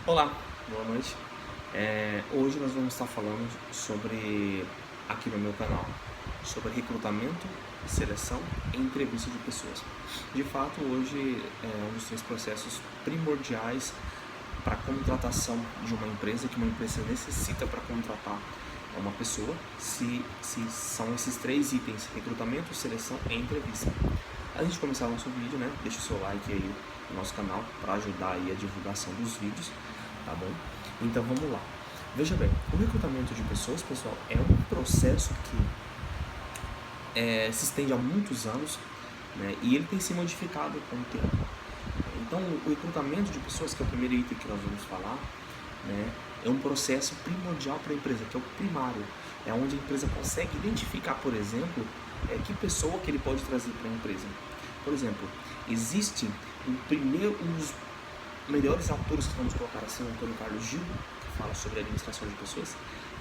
Olá, boa noite. Hoje nós vamos estar falando sobre, aqui no meu canal, sobre recrutamento, seleção e entrevista de pessoas. De fato, hoje é um dos três processos primordiais para a contratação de uma empresa, que uma empresa necessita para contratar uma pessoa, se são esses três itens: recrutamento, seleção e entrevista. Antes de começar o nosso vídeo, né, deixa o seu like aí no nosso canal para ajudar aí a divulgação dos vídeos, tá bom? Então vamos lá. Veja bem, o recrutamento de pessoas, pessoal, é um processo que se estende há muitos anos, né, e ele tem se modificado com o tempo. Então, o recrutamento de pessoas, que é o primeiro item que nós vamos falar, né, é um processo primordial para a empresa, que é o primário. É onde a empresa consegue identificar, por exemplo, que pessoa que ele pode trazer para a empresa. Por exemplo, existe um dos melhores autores, que vamos colocar assim, o Antônio Carlos Gil, que fala sobre administração de pessoas,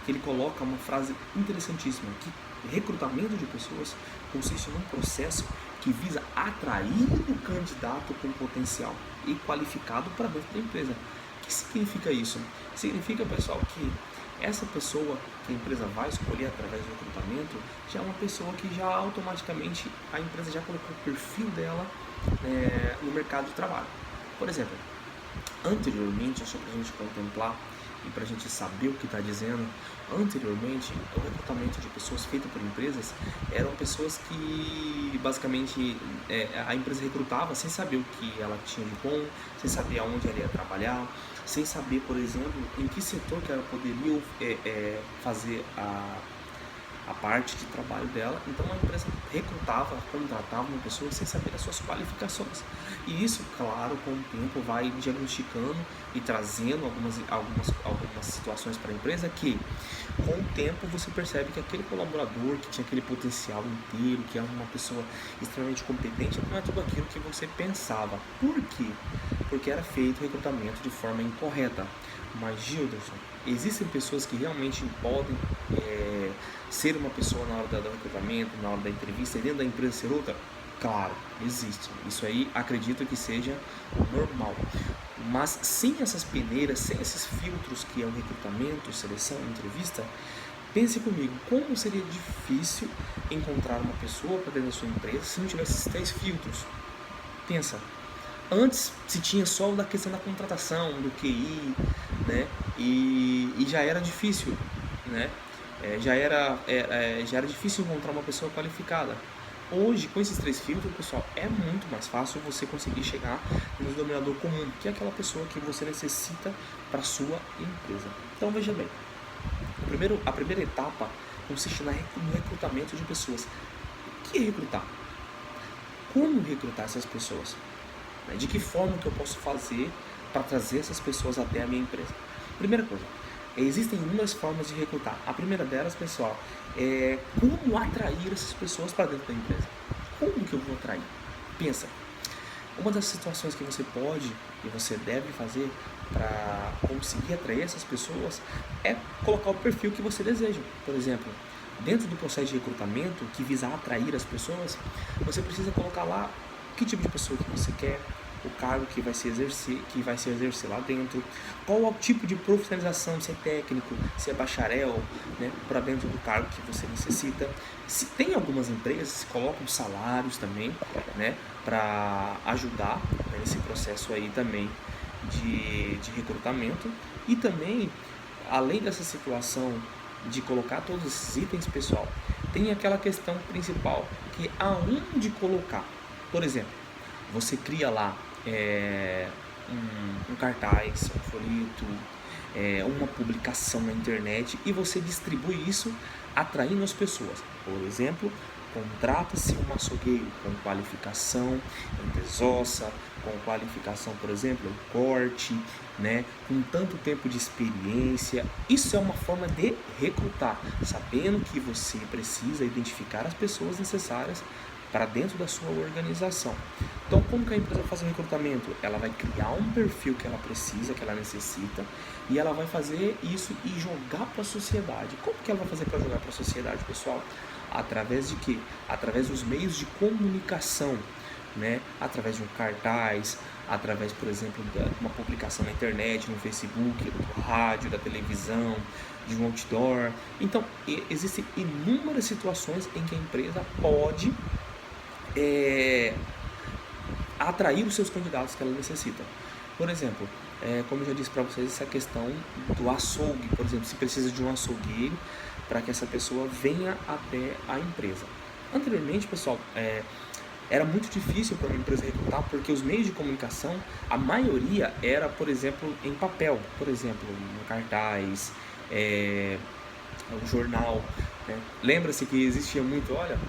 que ele coloca uma frase interessantíssima, que recrutamento de pessoas consiste num processo que visa atrair o candidato com potencial e qualificado para dentro da empresa. O que significa isso? Significa, pessoal, que essa pessoa que a empresa vai escolher através do recrutamento já é uma pessoa que já automaticamente a empresa já colocou o perfil dela no mercado de trabalho. Por exemplo, anteriormente, só para a gente contemplar e para a gente saber o que está dizendo, anteriormente o recrutamento de pessoas feito por empresas eram pessoas que basicamente a empresa recrutava sem saber o que ela tinha de bom, sem saber aonde ela ia trabalhar, sem saber, por exemplo, em que setor que ela poderia fazer a parte de trabalho dela. Então a empresa recrutava, contratava uma pessoa sem saber as suas qualificações. E isso, claro, com o tempo vai diagnosticando e trazendo algumas situações para a empresa que, com o tempo, você percebe que aquele colaborador que tinha aquele potencial inteiro, que é uma pessoa extremamente competente, não é tudo aquilo que você pensava. Por quê? Porque era feito o recrutamento de forma incorreta. Mas, Gilderson, existem pessoas que realmente podem ser uma pessoa na hora do recrutamento, na hora da entrevista, e dentro da empresa ser outra? Claro, existe. Isso aí acredito que seja normal. Mas sem essas peneiras, sem esses filtros que é o recrutamento, seleção, entrevista, pense comigo, como seria difícil encontrar uma pessoa para dentro da sua empresa se não tivesse esses três filtros? Pensa. Antes se tinha só da questão da contratação, do QI, né? E já era difícil, né? Já era difícil encontrar uma pessoa qualificada. Hoje, com esses três filtros, pessoal, é muito mais fácil você conseguir chegar no denominador comum, que é aquela pessoa que você necessita para a sua empresa. Então, veja bem, a primeira etapa consiste no recrutamento de pessoas. O que é recrutar? Como recrutar essas pessoas? De que forma que eu posso fazer para trazer essas pessoas até a minha empresa? Primeira coisa, existem inúmeras formas de recrutar. A primeira delas, pessoal, é como atrair essas pessoas para dentro da empresa. Como que eu vou atrair? Pensa, uma das situações que você pode e você deve fazer para conseguir atrair essas pessoas é colocar o perfil que você deseja. Por exemplo, dentro do processo de recrutamento que visa atrair as pessoas, você precisa colocar lá que tipo de pessoa que você quer, o cargo que vai se exercer lá dentro, qual é o tipo de profissionalização, se é técnico, se é bacharel, né, para dentro do cargo que você necessita. Se tem algumas empresas que colocam salários também, né, para ajudar nesse processo aí também de recrutamento. E também, além dessa situação de colocar todos esses itens, pessoal, tem aquela questão principal, que é aonde colocar. Por exemplo, você cria lá um cartaz, um folheto, uma publicação na internet e você distribui isso atraindo as pessoas. Por exemplo, contrata-se um açougueiro com qualificação em desossa, com qualificação, por exemplo, em corte, né, com tanto tempo de experiência. Isso é uma forma de recrutar, sabendo que você precisa identificar as pessoas necessárias para dentro da sua organização. Então, como que a empresa faz o recrutamento? Ela vai criar um perfil que ela precisa, que ela necessita, e ela vai fazer isso e jogar para a sociedade. Como que ela vai fazer para jogar para a sociedade, pessoal? Através de quê? Através dos meios de comunicação. né? Através de um cartaz, através, por exemplo, de uma publicação na internet, no Facebook, do rádio, da televisão, de um outdoor. Então, existem inúmeras situações em que a empresa pode atrair os seus candidatos que ela necessita. Por exemplo, como eu já disse para vocês, essa questão do açougue, por exemplo, se precisa de um açougueiro para que essa pessoa venha até a empresa. Anteriormente, pessoal, era muito difícil para uma empresa recrutar, porque os meios de comunicação, a maioria era, por exemplo, em papel, por exemplo, um cartaz, um jornal, né? Lembra-se que existia muito, olha,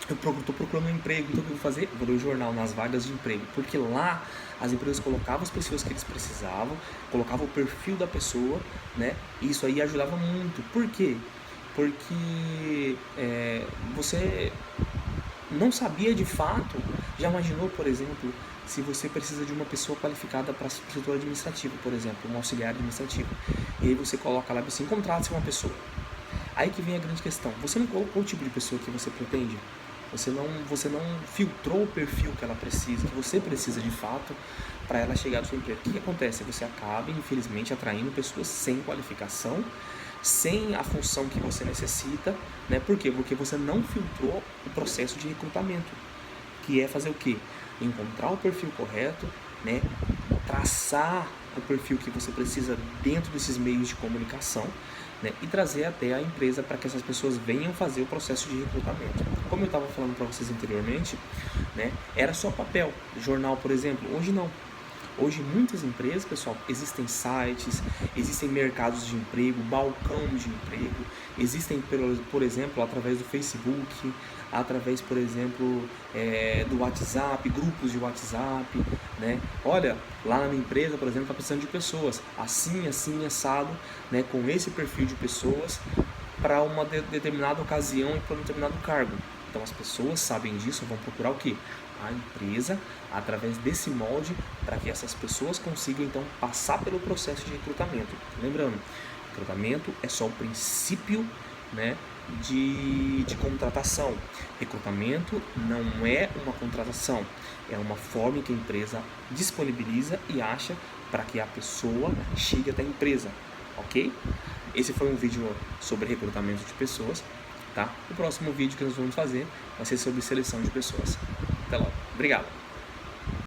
eu estou procurando um emprego, então o que eu vou fazer? Vou ler o jornal nas vagas de emprego, porque lá as empresas colocavam as pessoas que eles precisavam, colocavam o perfil da pessoa, né? E isso aí ajudava muito. Por quê? Porque você não sabia de fato, já imaginou, por exemplo, se você precisa de uma pessoa qualificada para o setor administrativo, por exemplo, um auxiliar administrativo, e aí você coloca lá assim, contrate-se uma pessoa. Aí que vem a grande questão, você não colocou o tipo de pessoa que você pretende, você não filtrou o perfil que ela precisa, que você precisa de fato para ela chegar no seu emprego. O que acontece? Você acaba, infelizmente, atraindo pessoas sem qualificação, sem a função que você necessita, né? Por quê? Porque você não filtrou o processo de recrutamento, que é fazer o quê? Encontrar o perfil correto, né? Traçar o perfil que você precisa dentro desses meios de comunicação, né? E trazer até a empresa para que essas pessoas venham fazer o processo de recrutamento. Como eu estava falando para vocês anteriormente, né? Era só papel, jornal, por exemplo. Hoje não. Hoje, muitas empresas, pessoal, existem sites, existem mercados de emprego, balcão de emprego, existem, por exemplo, através do Facebook, através, por exemplo, do WhatsApp, grupos de WhatsApp, né? Olha, lá na minha empresa, por exemplo, está precisando de pessoas assim, assim, assado, né? Com esse perfil de pessoas para uma determinada ocasião e para um determinado cargo. Então, as pessoas sabem disso, vão procurar o quê? A empresa através desse molde para que essas pessoas consigam então passar pelo processo de recrutamento. Lembrando, recrutamento é só o princípio, né, de contratação. Recrutamento não é uma contratação, é uma forma que a empresa disponibiliza e acha para que a pessoa chegue até a empresa, ok? Esse foi um vídeo sobre recrutamento de pessoas, tá? O próximo vídeo que nós vamos fazer vai ser sobre seleção de pessoas. Até logo. Obrigado.